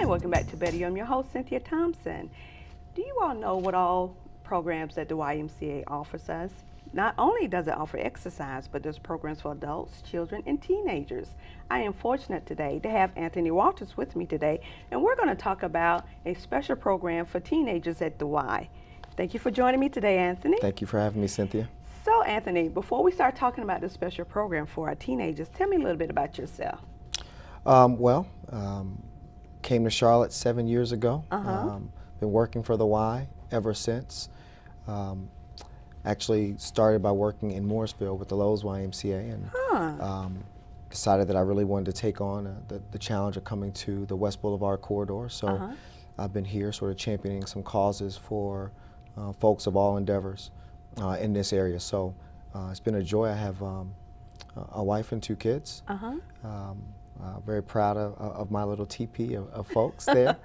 welcome back to Better You. I'm your host, Cynthia Thompson. Do you all know what all programs that the YMCA offers us? Not only does it offer exercise, but there's programs for adults, children, and teenagers. I am fortunate today to have Anthony Walters with me today, and we're going to talk about a special program for teenagers at the Y. Thank you for joining me today, Anthony. Thank you for having me, Cynthia. So, Anthony, before we start talking about this special program for our teenagers, tell me a little bit about yourself. Came to Charlotte 7 years ago. Uh-huh. Been working for the Y ever since. Actually started by working in Morrisville with the Lowe's YMCA and decided that I really wanted to take on the challenge of coming to the West Boulevard corridor. So I've been here sort of championing some causes for folks of all endeavors in this area. So it's been a joy. I have a wife and 2 kids. Very proud of my little teepee of folks there,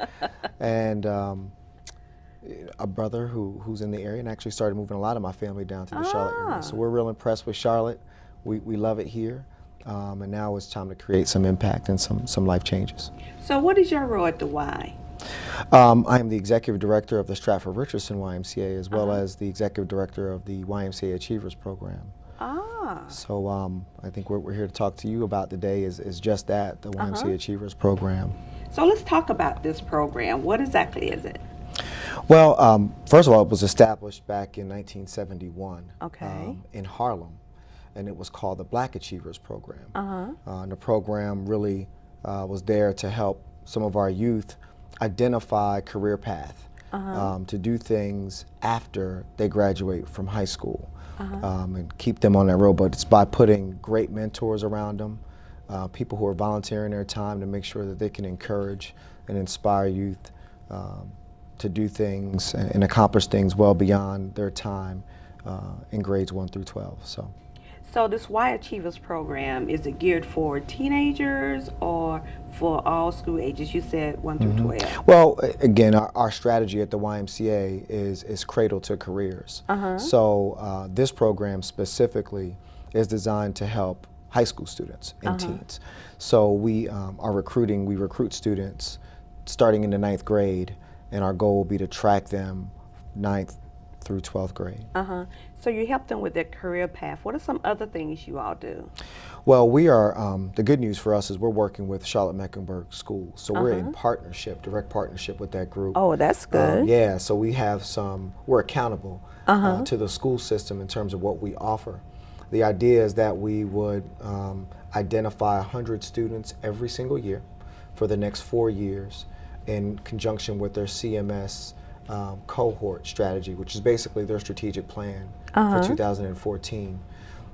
and a brother who's in the area, and actually started moving a lot of my family down to the Charlotte area. So we're real impressed with Charlotte. We love it here, and now it's time to create some impact and some life changes. So what is your role at the Y? I am the executive director of the Stratford Richardson YMCA, as well as the executive director of the Y-Acheivers program. So I think what we're here to talk to you about today is just that, the Y-Acheivers program. So let's talk about this program. What exactly is it? Well, first of all, it was established back in 1971 in Harlem, and it was called the Y-Acheivers program. And the program really was there to help some of our youth identify career path, to do things after they graduate from high school. And keep them on that road, but it's by putting great mentors around them, people who are volunteering their time to make sure that they can encourage and inspire youth to do things and accomplish things well beyond their time in grades 1 through 12. So this Y-Acheivers program, is it geared for teenagers or for all school ages? You said 1 through 12. Well, again, our strategy at the YMCA is cradle to careers. So this program specifically is designed to help high school students and teens. So we recruit students starting in the 9th grade, and our goal will be to track them 9th through 12th grade. So you help them with their career path. What are some other things you all do? Well, we are, the good news for us is we're working with Charlotte-Mecklenburg Schools. So we're in partnership, direct partnership with that group. Oh, that's good. Yeah, so we have we're accountable to the school system in terms of what we offer. The idea is that we would identify 100 students every single year for the next 4 years in conjunction with their CMS cohort strategy, which is basically their strategic plan for 2014,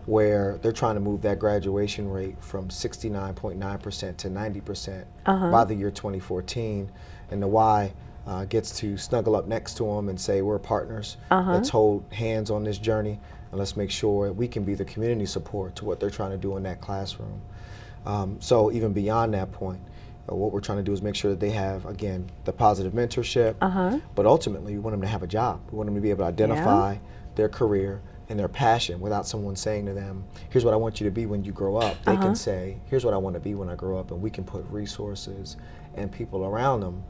where they're trying to move that graduation rate from 69.9% to 90% by the year 2014. And the Y gets to snuggle up next to them and say, we're partners. Let's hold hands on this journey, and let's make sure we can be the community support to what they're trying to do in that classroom. So even beyond that point, what we're trying to do is make sure that they have, again, the positive mentorship, but ultimately we want them to have a job. We want them to be able to identify their career and their passion without someone saying to them, here's what I want you to be when you grow up. They can say, here's what I want to be when I grow up, and we can put resources and people around them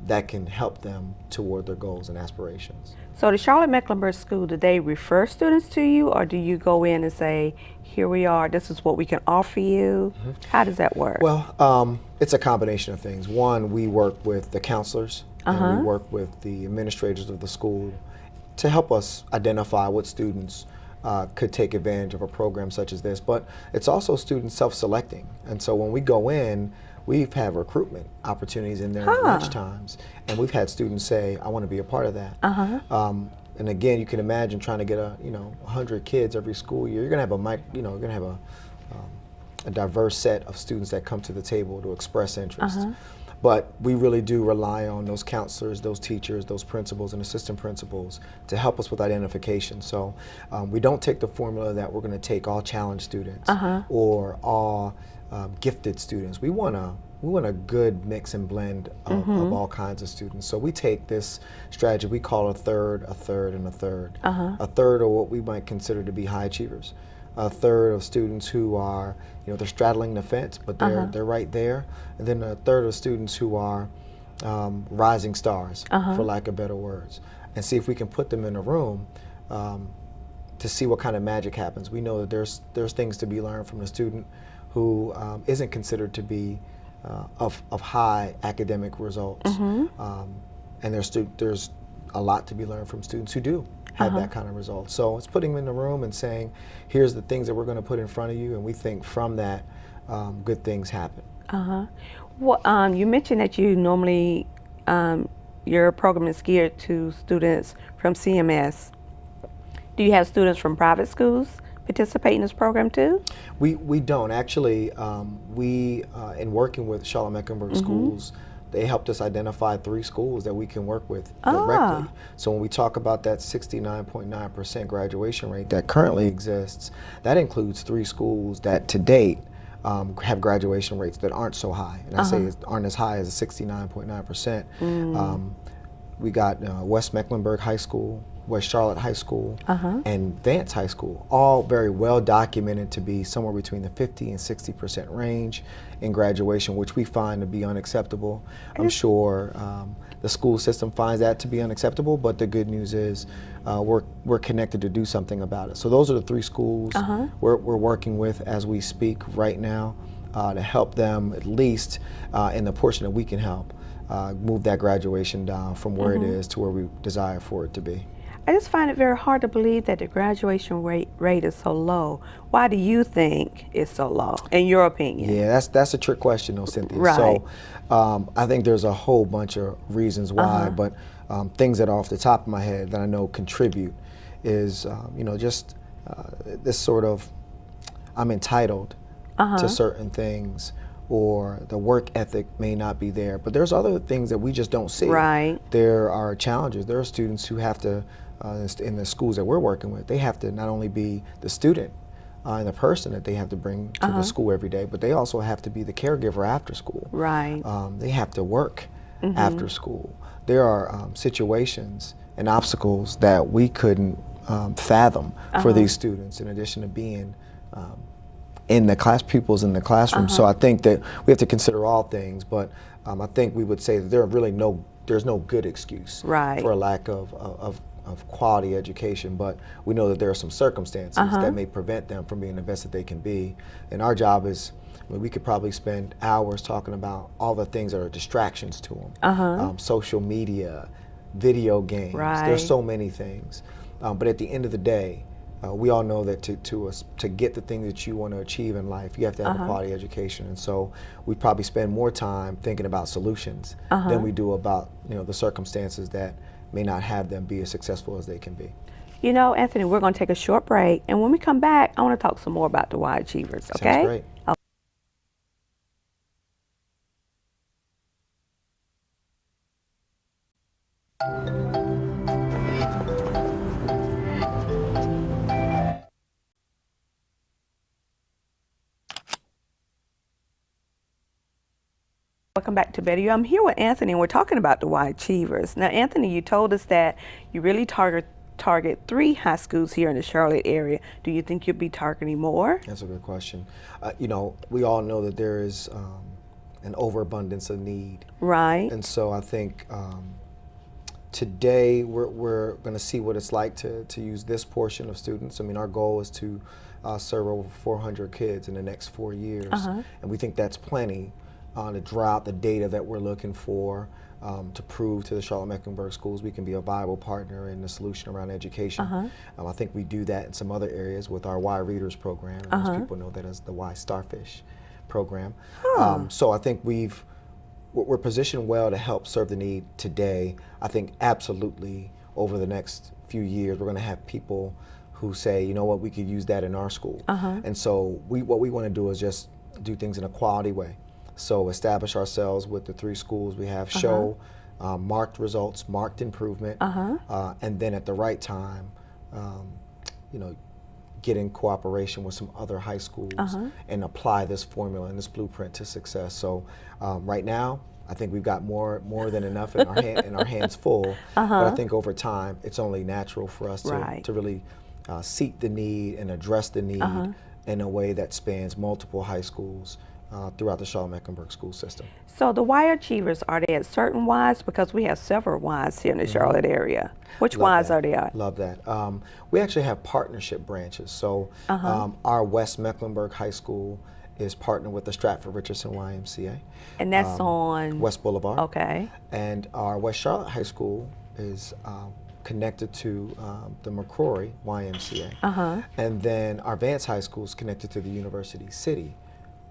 that can help them toward their goals and aspirations. So the Charlotte-Mecklenburg School, do they refer students to you, or do you go in and say, here we are, this is what we can offer you? How does that work? Well, it's a combination of things. One, we work with the counselors, and we work with the administrators of the school to help us identify what students could take advantage of a program such as this. But it's also students self-selecting. And so when we go in, we've had recruitment opportunities in there at lunch times, and we've had students say, I want to be a part of that. And again, you can imagine trying to get 100 kids every school year. You're going to have a diverse set of students that come to the table to express interest. But we really do rely on those counselors, those teachers, those principals and assistant principals to help us with identification. So we don't take the formula that we're going to take all challenge students or all gifted students. We want a good mix and blend of all kinds of students. So we take this strategy, we call a third, and a third. A third are what we might consider to be high achievers. A third of students who are, they're straddling the fence, but they're right there. And then a third of students who are rising stars, for lack of better words, and see if we can put them in a room to see what kind of magic happens. We know that there's things to be learned from the student who isn't considered to be of high academic results, and there's a lot to be learned from students who do have that kind of result. So it's putting them in the room and saying, here's the things that we're going to put in front of you, and we think from that good things happen. Well, you mentioned that you normally, your program is geared to students from CMS. Do you have students from private schools participate in this program too? We don't. Actually, in working with Charlotte-Mecklenburg schools, they helped us identify 3 schools that we can work with directly. So when we talk about that 69.9% graduation rate that currently exists, that includes 3 schools that to date have graduation rates that aren't so high. And I say aren't as high as 69.9%. We got West Mecklenburg High School, West Charlotte High School, and Vance High School, all very well documented to be somewhere between the 50 and 60% range in graduation, which we find to be unacceptable. I'm sure the school system finds that to be unacceptable, but the good news is we're connected to do something about it. So those are the 3 schools we're working with as we speak right now to help them, at least in the portion that we can help, move that graduation down from where it is to where we desire for it to be. I just find it very hard to believe that the graduation rate is so low. Why do you think it's so low, in your opinion? Yeah, that's a trick question, though, Cynthia. Right. So I think there's a whole bunch of reasons why, but things that are off the top of my head that I know contribute is, just this sort of, I'm entitled to certain things, or the work ethic may not be there. But there's other things that we just don't see. Right. There are challenges. There are students who have to, in the schools that we're working with, they have to not only be the student and the person that they have to bring to the school every day, but they also have to be the caregiver after school. Right. They have to work after school. There are situations and obstacles that we couldn't fathom for these students, in addition to being in the pupils in the classroom. So I think that we have to consider all things, but I think we would say that there's no good excuse for a lack of quality education, but we know that there are some circumstances that may prevent them from being the best that they can be. And our job is, we could probably spend hours talking about all the things that are distractions to them. Social media, video games, there's so many things. But at the end of the day, we all know that to get the things that you want to achieve in life, you have to have a quality education. And so we probably spend more time thinking about solutions than we do about the circumstances that may not have them be as successful as they can be. You know, Anthony, we're going to take a short break, and when we come back, I want to talk some more about the Y-Acheivers, okay? Sounds great. Welcome back to Better You. I'm here with Anthony, and we're talking about the Y-Acheivers. Now, Anthony, you told us that you really target 3 high schools here in the Charlotte area. Do you think you'll be targeting more? That's a good question. We all know that there is an overabundance of need. Right. And so I think today we're going to see what it's like to use this portion of students. I mean, our goal is to serve over 400 kids in the next 4 years. And we think that's plenty to draw out the data that we're looking for to prove to the Charlotte-Mecklenburg schools we can be a viable partner in the solution around education. I think we do that in some other areas with our Y-Readers program. Most people know that as the Y-Starfish program. So I think we're positioned well to help serve the need today. I think absolutely over the next few years we're going to have people who say, you know what, we could use that in our school. And so what we want to do is just do things in a quality way. So establish ourselves with the 3 schools we have, show marked results, marked improvement, and then at the right time, get in cooperation with some other high schools and apply this formula and this blueprint to success. So right now, I think we've got more than enough in our hands full. But I think over time, it's only natural for us to really seek the need and address the need in a way that spans multiple high schools throughout the Charlotte-Mecklenburg school system. So the Y-Acheivers, are they at certain Ys? Because we have several Ys here in the Charlotte area. Which Ys are they at? Love that. We actually have partnership branches. So our West Mecklenburg High School is partnered with the Stratford Richardson YMCA. And that's on? West Boulevard. Okay. And our West Charlotte High School is connected to the McCrory YMCA. And then our Vance High School is connected to the University City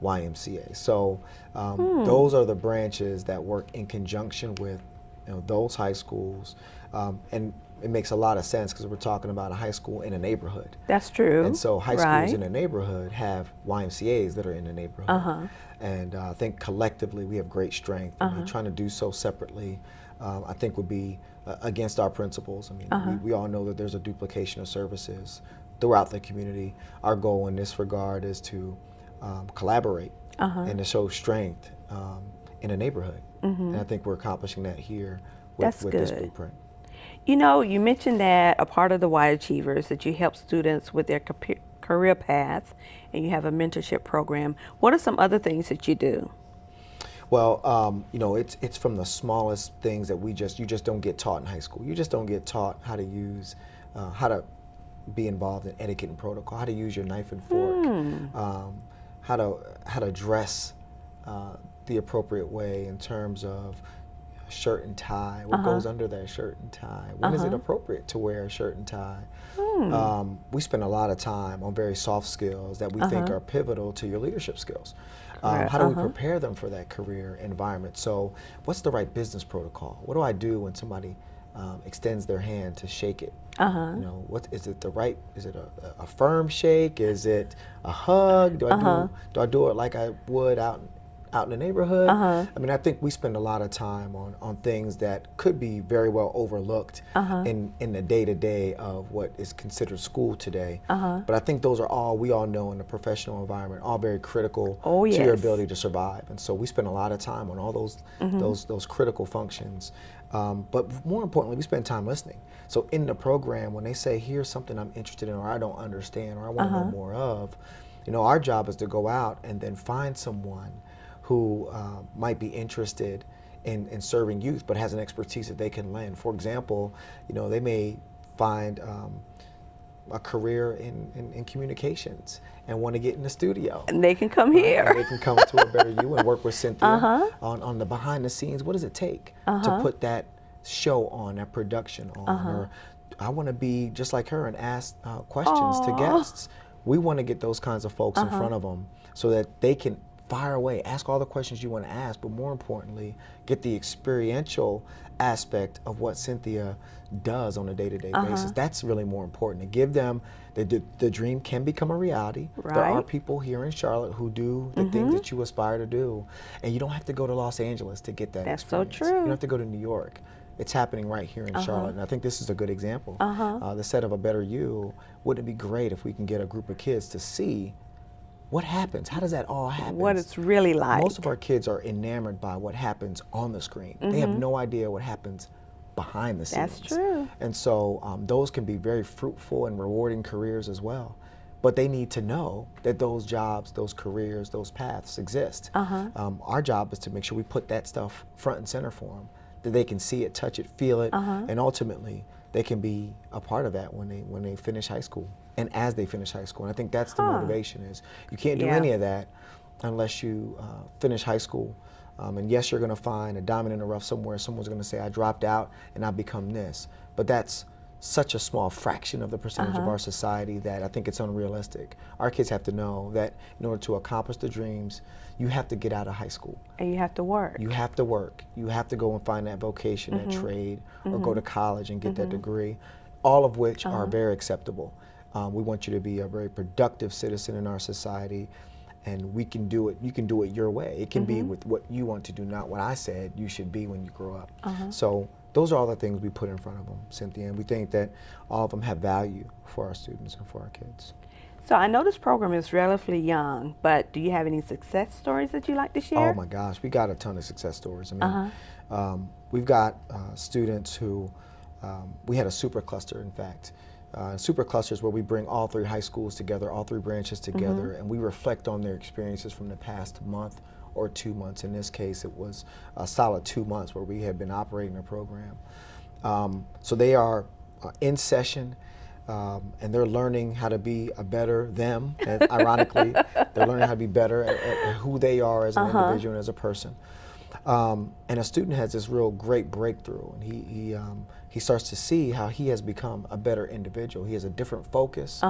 YMCA. So those are the branches that work in conjunction with those high schools. And it makes a lot of sense because we're talking about a high school in a neighborhood. That's true. And so high schools in a neighborhood have YMCAs that are in the neighborhood. And I think collectively we have great strength. I mean, trying to do so separately, I think would be against our principles. I mean, we all know that there's a duplication of services throughout the community. Our goal in this regard is to collaborate and to show strength in a neighborhood. And I think we're accomplishing that here with this blueprint. You know, you mentioned that a part of the Y-Acheivers, that you help students with their career paths, and you have a mentorship program. What are some other things that you do? Well, you know, it's from the smallest things that you just don't get taught in high school. You just don't get taught how to use, how to be involved in etiquette and protocol, how to use your knife and fork, how to dress the appropriate way in terms of shirt and tie, what goes under that shirt and tie, when is it appropriate to wear a shirt and tie. We spend a lot of time on very soft skills that we think are pivotal to your leadership skills. How do we prepare them for that career environment? So what's the right business protocol? What do I do when somebody extends their hand to shake it? You know, what is it is it a firm shake? Is it a hug? Do I do it like I would out in the neighborhood? I mean, I think we spend a lot of time on things that could be very well overlooked in the day-to-day of what is considered school today. But I think those are we all know in the professional environment, all very critical to your ability to survive. And so we spend a lot of time on all those critical functions. But more importantly, we spend time listening. So in the program, when they say, here's something I'm interested in, or I don't understand, or I want to know more of, our job is to go out and then find someone who might be interested in serving youth but has an expertise that they can lend. For example, they may find a career in communications and want to get in the studio. And they can come here. And they can come to A Better You and work with Cynthia on the behind the scenes. What does it take to put that show on, that production on? Or I want to be just like her and ask questions to guests. We want to get those kinds of folks in front of them so that they can fire away, ask all the questions you want to ask, but more importantly, get the experiential aspect of what Cynthia does on a day-to-day basis. That's really more important. To give them the dream can become a reality. There are people here in Charlotte who do the things that you aspire to do, and you don't have to go to Los Angeles to get that experience. So true. You don't have to go to New York. It's happening right here in Charlotte, and I think this is a good example. The set of A Better You, wouldn't it be great if we can get a group of kids to see what happens? How does that all happen? What it's really like. Most of our kids are enamored by what happens on the screen. They have no idea what happens behind the scenes. That's true. And so those can be very fruitful and rewarding careers as well. But they need to know that those jobs, those careers, those paths exist. Our job is to make sure we put that stuff front and center for them, that they can see it, touch it, feel it, and ultimately they can be a part of that when they finish high school and as they finish high school. And I think that's the motivation is you can't do any of that unless you finish high school. And yes, you're going to find a diamond in the rough somewhere. Someone's going to say, I dropped out and I become this. But that's such a small fraction of the percentage of our society that I think it's unrealistic. Our kids have to know that in order to accomplish the dreams, you have to get out of high school. And you have to work. You have to work. You have to go and find that vocation, that trade, or go to college and get that degree, all of which are very acceptable. We want you to be a very productive citizen in our society, and we can do it. You can do it your way. It can be with what you want to do, not what I said you should be when you grow up. So those are all the things we put in front of them, Cynthia, and we think that all of them have value for our students and for our kids. So I know this program is relatively young, but do you have any success stories that you'd like to share? Oh my gosh, we got a ton of success stories. I mean, we've got students who, we had a super cluster, in fact, super clusters where we bring all 3 high schools together, all 3 branches together, and we reflect on their experiences from the past month or 2 months. In this case, it was a solid 2 months where we had been operating the program. So they are in session, and they're learning how to be a better them. And ironically, they're learning how to be better at who they are as an individual and as a person. And a student has this real great breakthrough, and he starts to see how he has become a better individual. He has a different focus.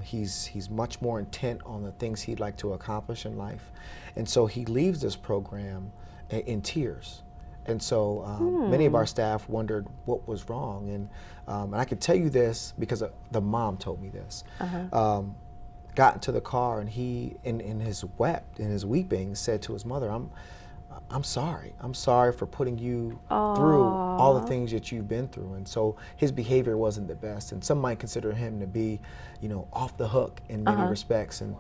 He's much more intent on the things he'd like to accomplish in life, and so he leaves this program in tears. And so many of our staff wondered what was wrong, and I can tell you this because the mom told me this. Got into the car, and he, in his weeping, said to his mother, I'm sorry. I'm sorry for putting you through all the things that you've been through. And so his behavior wasn't the best. And some might consider him to be, off the hook in many respects. And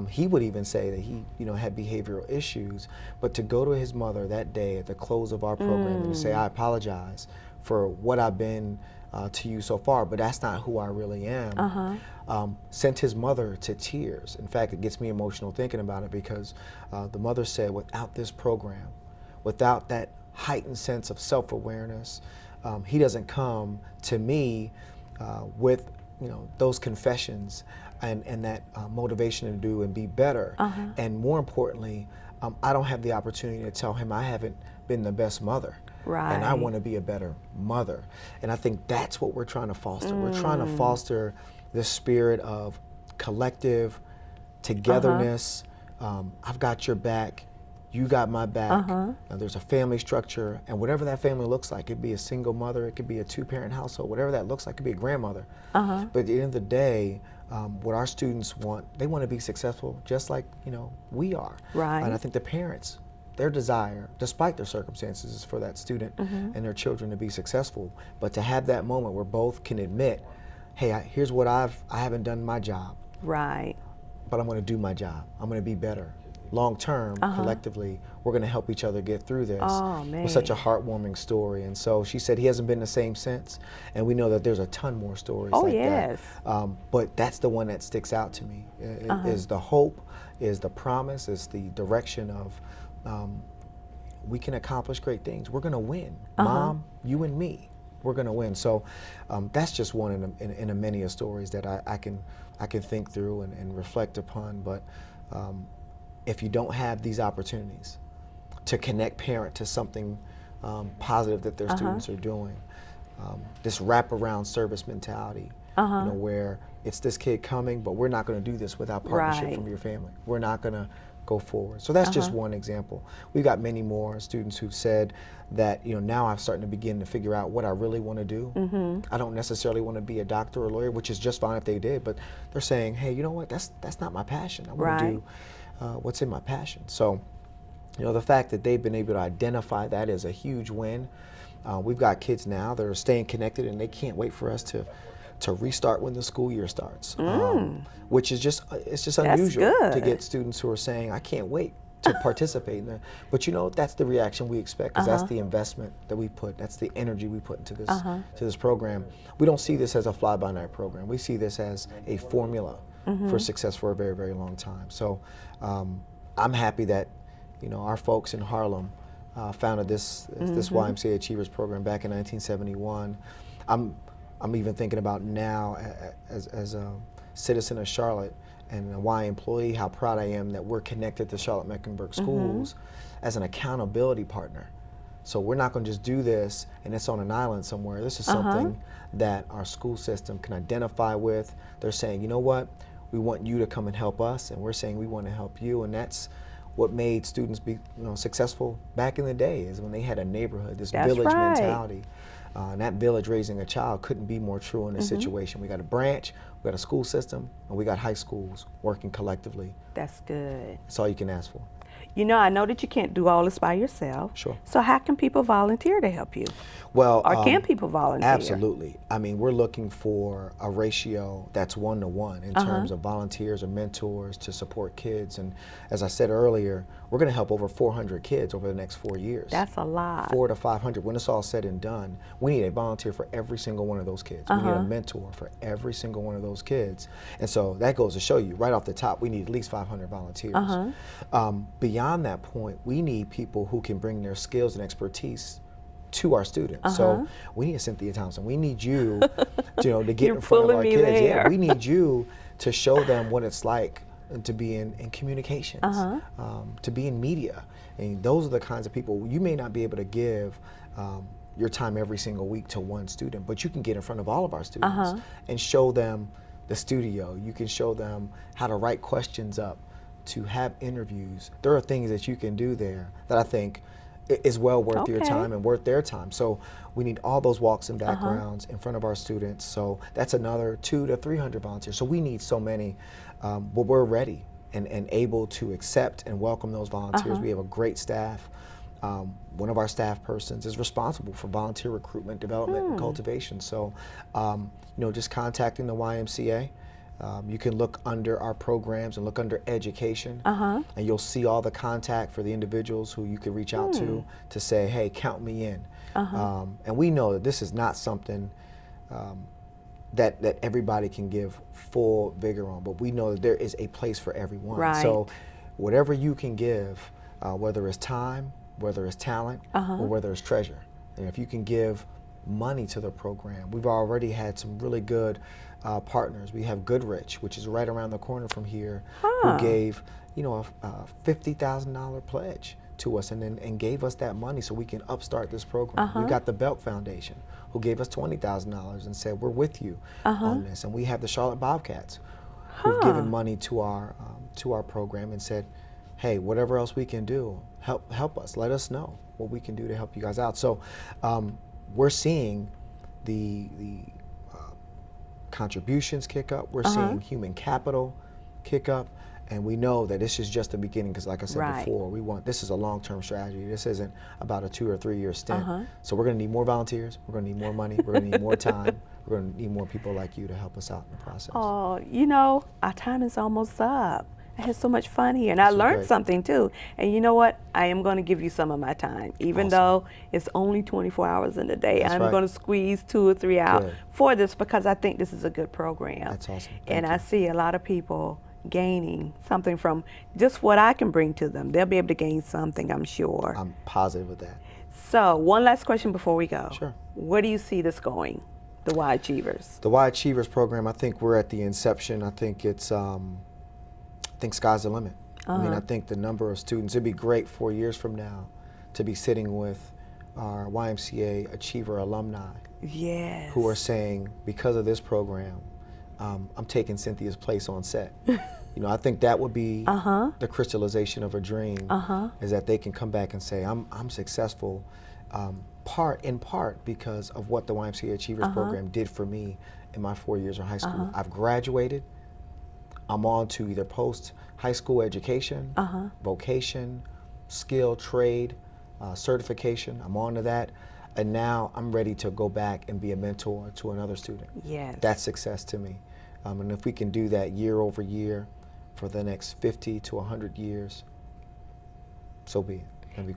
he would even say that he, had behavioral issues. But to go to his mother that day at the close of our program and to say, I apologize for what I've been to you so far, but that's not who I really am. Sent his mother to tears. In fact, it gets me emotional thinking about it because the mother said, without this program, without that heightened sense of self-awareness, he doesn't come to me with those confessions and that motivation to do and be better. And more importantly, I don't have the opportunity to tell him I haven't been the best mother. Right. And I want to be a better mother. And I think that's what we're trying to foster. We're trying to foster this spirit of collective togetherness. I've got your back. You got my back. There's a family structure. And whatever that family looks like, it could be a single mother, it could be a 2-parent household, whatever that looks like, it could be a grandmother. But at the end of the day, what our students want, they want to be successful just like, we are. Right. And I think the parents, their desire, despite their circumstances, is for that student and their children to be successful. But to have that moment where both can admit, hey, here's what I haven't done my job. Right. But I'm going to do my job. I'm going to be better. Long term, collectively, we're going to help each other get through this. Oh, man. It was such a heartwarming story. And so she said he hasn't been the same since. And we know that there's a ton more stories like yes. that. But that's the one that sticks out to me. Is the hope, is the promise, is the direction of we can accomplish great things. We're going to win. Mom, you and me, we're going to win. So that's just one in a many of stories that I can think through and reflect upon. But if you don't have these opportunities to connect parent to something positive that their students are doing, this wraparound service mentality, where it's this kid coming, but we're not going to do this without partnership from your family. We're not going to go forward. So that's just one example. We've got many more students who've said that, now I'm starting to begin to figure out what I really want to do. I don't necessarily want to be a doctor or a lawyer, which is just fine if they did, but they're saying, hey, you know what, that's not my passion. I want to do what's in my passion. So, the fact that they've been able to identify that is a huge win. We've got kids now that are staying connected, and they can't wait for us to restart when the school year starts, which is it's just unusual to get students who are saying, I can't wait to participate in that. But that's the reaction we expect, because that's the investment that we put, that's the energy we put into this program. We don't see this as a fly-by-night program. We see this as a formula for success for a very, very long time. So I'm happy that our folks in Harlem founded this Y-Acheivers program back in 1971. I'm even thinking about now as a citizen of Charlotte and a Y employee, how proud I am that we're connected to Charlotte-Mecklenburg schools as an accountability partner. So we're not going to just do this and it's on an island somewhere. This is something that our school system can identify with. They're saying, you know what, we want you to come and help us, and we're saying we want to help you. And that's what made students be successful back in the day, is when they had a neighborhood, this village mentality. And that village raising a child couldn't be more true in this situation. We got a branch, we got a school system, and we got high schools working collectively. That's good. That's all you can ask for. You know, I know that you can't do all this by yourself. Sure. So how can people volunteer to help you? Well, Or can people volunteer? absolutely. I mean, we're looking for a ratio that's 1-to-1 in terms of volunteers or mentors to support kids. And as I said earlier, we're going to help over 400 kids over the next 4 years. That's a lot. 400 to 500. When it's all said and done, we need a volunteer for every single one of those kids. We need a mentor for every single one of those kids. And so that goes to show you, right off the top, we need at least 500 volunteers. Beyond that point, we need people who can bring their skills and expertise to our students. So we need a Cynthia Thompson. We need you, to get in front of our kids. There. Yeah, we need you to show them what it's like to be in communications, to be in media. And those are the kinds of people you may not be able to give your time every single week to one student, but you can get in front of all of our students and show them the studio. You can show them how to write questions up, to have interviews. There are things that you can do there that I think is well worth your time and worth their time. So we need all those walks and backgrounds in front of our students. So that's another 200 to 300 volunteers. So we need so many, but we're ready and able to accept and welcome those volunteers. We have a great staff. One of our staff persons is responsible for volunteer recruitment, development, and cultivation. So, just contacting the YMCA. You can look under our programs and look under education, and you'll see all the contact for the individuals who you can reach out to say, hey, count me in. And we know that this is not something that everybody can give full vigor on, but we know that there is a place for everyone. Right. So whatever you can give, whether it's time, whether it's talent, or whether it's treasure, and if you can give money to the program, we've already had some really good partners. We have Goodrich, which is right around the corner from here, who gave a $50,000 pledge to us and gave us that money so we can upstart this program. We got the Belk Foundation, who gave us $20,000 and said, we're with you on this. And we have the Charlotte Bobcats, who've given money to our program and said, hey, whatever else we can do, help us. Let us know what we can do to help you guys out. So we're seeing the contributions kick up. We're seeing human capital kick up. And we know that this is just the beginning, because like I said before, this is a long-term strategy. This isn't about a 2 or 3 year stint. So we're going to need more volunteers. We're going to need more money. We're going to need more time. We're going to need more people like you to help us out in the process. Oh, our time is almost up. I had so much fun here, and I learned something too. And you know what? I am going to give you some of my time, even though it's only 24 hours in a day. I'm going to squeeze 2 or 3 out for this, because I think this is a good program. That's awesome. And I see a lot of people gaining something from just what I can bring to them. They'll be able to gain something, I'm sure. I'm positive of that. So one last question before we go. Sure. Where do you see this going, the Y-Acheivers? The Y-Acheivers program, I think we're at the inception. I think it's, I think sky's the limit. I mean, I think the number of students, it'd be great 4 years from now to be sitting with our YMCA Achiever alumni who are saying, because of this program, I'm taking Cynthia's place on set. I think that would be the crystallization of a dream, is that they can come back and say, I'm successful in part because of what the YMCA Achievers program did for me in my 4 years of high school. I've graduated. I'm on to either post-high school education, vocation, skill, trade, certification. I'm on to that. And now I'm ready to go back and be a mentor to another student. Yes. That's success to me. And if we can do that year over year for the next 50 to 100 years, so be it.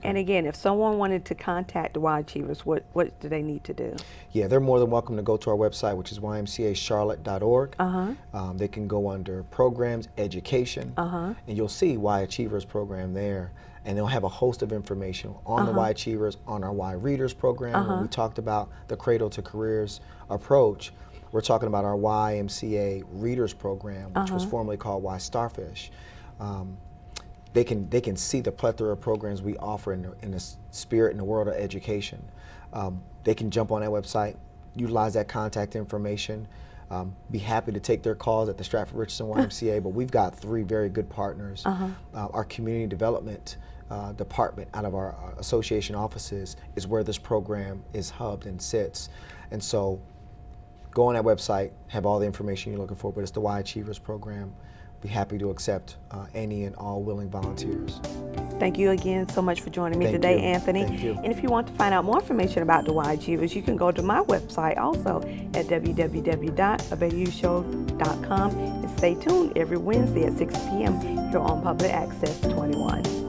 And again, if someone wanted to contact the Y-Acheivers, what do they need to do? Yeah, they're more than welcome to go to our website, which is ymcacharlotte.org. They can go under programs, education, and you'll see Y-Acheivers program there. And they'll have a host of information on the Y-Acheivers, on our Y-Readers program. When we talked about the Cradle to Careers approach, we're talking about our YMCA Readers program, which was formerly called Y-Starfish. They can see the plethora of programs we offer in the spirit and the world of education. They can jump on that website, utilize that contact information, be happy to take their calls at the Stratford Richardson YMCA, but we've got 3 very good partners. Our community development department out of our association offices is where this program is hubbed and sits. And so go on that website, have all the information you're looking for, but it's the Y-Acheivers program. be happy to accept any and all willing volunteers. Thank you again so much for joining me Thank today, you. Anthony. Thank you. And if you want to find out more information about the Y-Acheivers, you can go to my website also at www.abeyoushow.com and stay tuned every Wednesday at 6 p.m. here on Public Access 21.